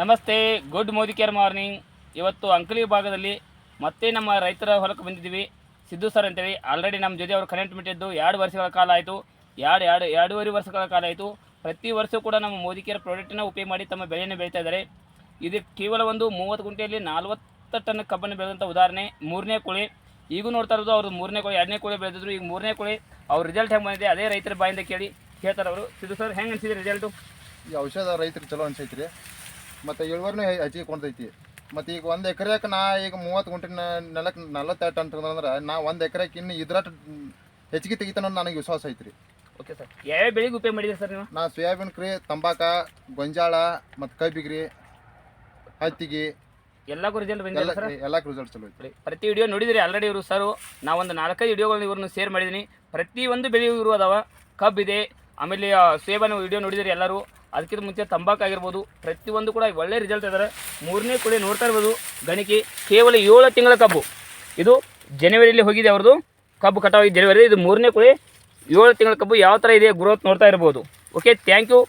ನಮಸ್ತೆ, good Modi care morning. ಇವತ್ತು ಅಂಕಲಿ ಭಾಗದಲ್ಲಿ ಮತ್ತೆ ನಮ್ಮ ರೈತರ ಹೊಲಕ್ಕೆ ಬಂದಿದ್ದೀವಿ. ಸಿದ್ದು ಸರ್ ಅಂತೇಳಿ ಆಲ್ರೆಡಿ ನಮ್ಮ ಜೊತೆ ಅವರು ಕನೆಕ್ಟ್ ಬಿಟ್ಟಿದ್ದು 2 ವರ್ಷಗಳ ಕಾಲ ಆಯಿತು. ಎರಡೂವರೆ ವರ್ಷಗಳ ಕಾಲ ಆಯಿತು. ಪ್ರತಿ ವರ್ಷ ಕೂಡ ನಮ್ಮ ಮೋದಿ ಕೇರ್ ಪ್ರಾಡಕ್ಟನ್ನು ಉಪಯೋಗ ಮಾಡಿ ತಮ್ಮ ಬೆಳೆಯನ್ನು ಬೆಳೀತಾ ಇದ್ದಾರೆ. ಇದು ಕೇವಲ ಒಂದು 30 ಗುಂಟೆಯಲ್ಲಿ 40 ಟನ್ ಕಬ್ಬನ್ನು ಬೆಳೆದಂಥ ಉದಾಹರಣೆ. 3ನೇ ಕುಳಿ ಈಗೂ ನೋಡ್ತಾ ಇರೋದು ಅವರು 3ನೇ ಕುಳಿ 2ನೇ ಕುಳಿ ಬೆಳೆದಿದ್ರು. ಈಗ 3ನೇ ಕುಳಿ ಅವ್ರ ರಿಸಲ್ಟ್ ಹೆಂಗೆ ಬಂದಿದೆ ಅದೇ ರೈತರ ಬಾಯಿಂದ ಹೇಳ್ತಾರೆ ಅವರು. ಸಿದ್ದು ಸರ್, ಹೆಂಗೆ ಅನಿಸಿದೆ ರಿಸಲ್ಟು? ಈ ಔಷಧ ರೈತರಿಗೆ ಚಲೋ ಅನ್ಸೈತ್ರಿ. ಮತ್ತು ಇಳುವರಿನೂ ಹೆಚ್ಚಿಗೆ ಕೊಂಡೈತಿ. ಮತ್ತು ಈಗ 1 ಎಕರೆಗೆ ನಾ ಈಗ 30 ಗುಂಟೆ ನೆಲಕ್ಕೆ 42 ಟನ್ ತಂದ್ರೆ ನಾ 1 ಎಕರೆಗೆ ಇನ್ನು ಇದ್ರ ಹೆಚ್ಚಿಗೆ ತೆಗಿತಾನ ನನಗೆ ವಿಶ್ವಾಸ ಐತ್ರಿ. ಓಕೆ ಸರ್, ಯಾವ್ಯಾವ ಬೆಳೆಗೆ ಉಪಯೋಗ ಮಾಡಿದ್ದೀರಿ ಸರ್ ನೀವು? ನಾ ಸೋಯಾಬೀನ್ ಕ್ರಿ, ತಂಬಾಕ, ಗೊಂಜಾಳ ಮತ್ತು ಕಬ್ಬಿಗ್ರಿ, ಹತ್ತಿಗೆ ಎಲ್ಲಕ್ಕೂ ರಿಸಲ್ಟ್ ಬಂದಿಲ್ಲ ಸರ್? ಎಲ್ಲಕ್ಕೂ ರಿಸಲ್ಟ್ ಚಲೋ ಐತ್ರಿ. ಪ್ರತಿ ವಿಡಿಯೋ ನೋಡಿದಿರಿ ಆಲ್ರೆಡಿ ಇವರು ಸರ್. ನಾವೊಂದು 4-5 ವಿಡಿಯೋಗಳನ್ನ ಇವ್ರನ್ನ ಶೇರ್ ಮಾಡಿದ್ದೀನಿ. ಪ್ರತಿಯೊಂದು ಬೆಳೆಯೂ ಇವರು ಅದಾವ. ಕಬ್ಬಿದೆ, ಆಮೇಲೆ ಸೋಯಾಬೀನ್ ವಿಡಿಯೋ ನೋಡಿದಿರಿ ಎಲ್ಲರೂ. ಅದಕ್ಕಿಂತ ಮುಂಚೆ ತಂಬಾಕು ಆಗಿರ್ಬೋದು, ಪ್ರತಿಯೊಂದು ಕೂಡ ಒಳ್ಳೆ ರಿಸಲ್ಟ್ ಇದ್ದಾರೆ. 3ನೇ ಕುಳಿ ನೋಡ್ತಾ ಇರ್ಬೋದು. ಗಣಿಕೆ ಕೇವಲ 7 ತಿಂಗಳ ಕಬ್ಬು. ಇದು ಜನವರಿಯಲ್ಲಿ ಹೋಗಿದೆ ಅವ್ರದ್ದು ಕಬ್ಬು ಕಟಾವು. ಜನವರಿ ಇದು 3ನೇ ಕುಳಿ 7 ತಿಂಗಳ ಕಬ್ಬು. ಯಾವ ಥರ ಇದೆ ಗ್ರೋತ್ ನೋಡ್ತಾ ಇರ್ಬೋದು. Okay, thank you.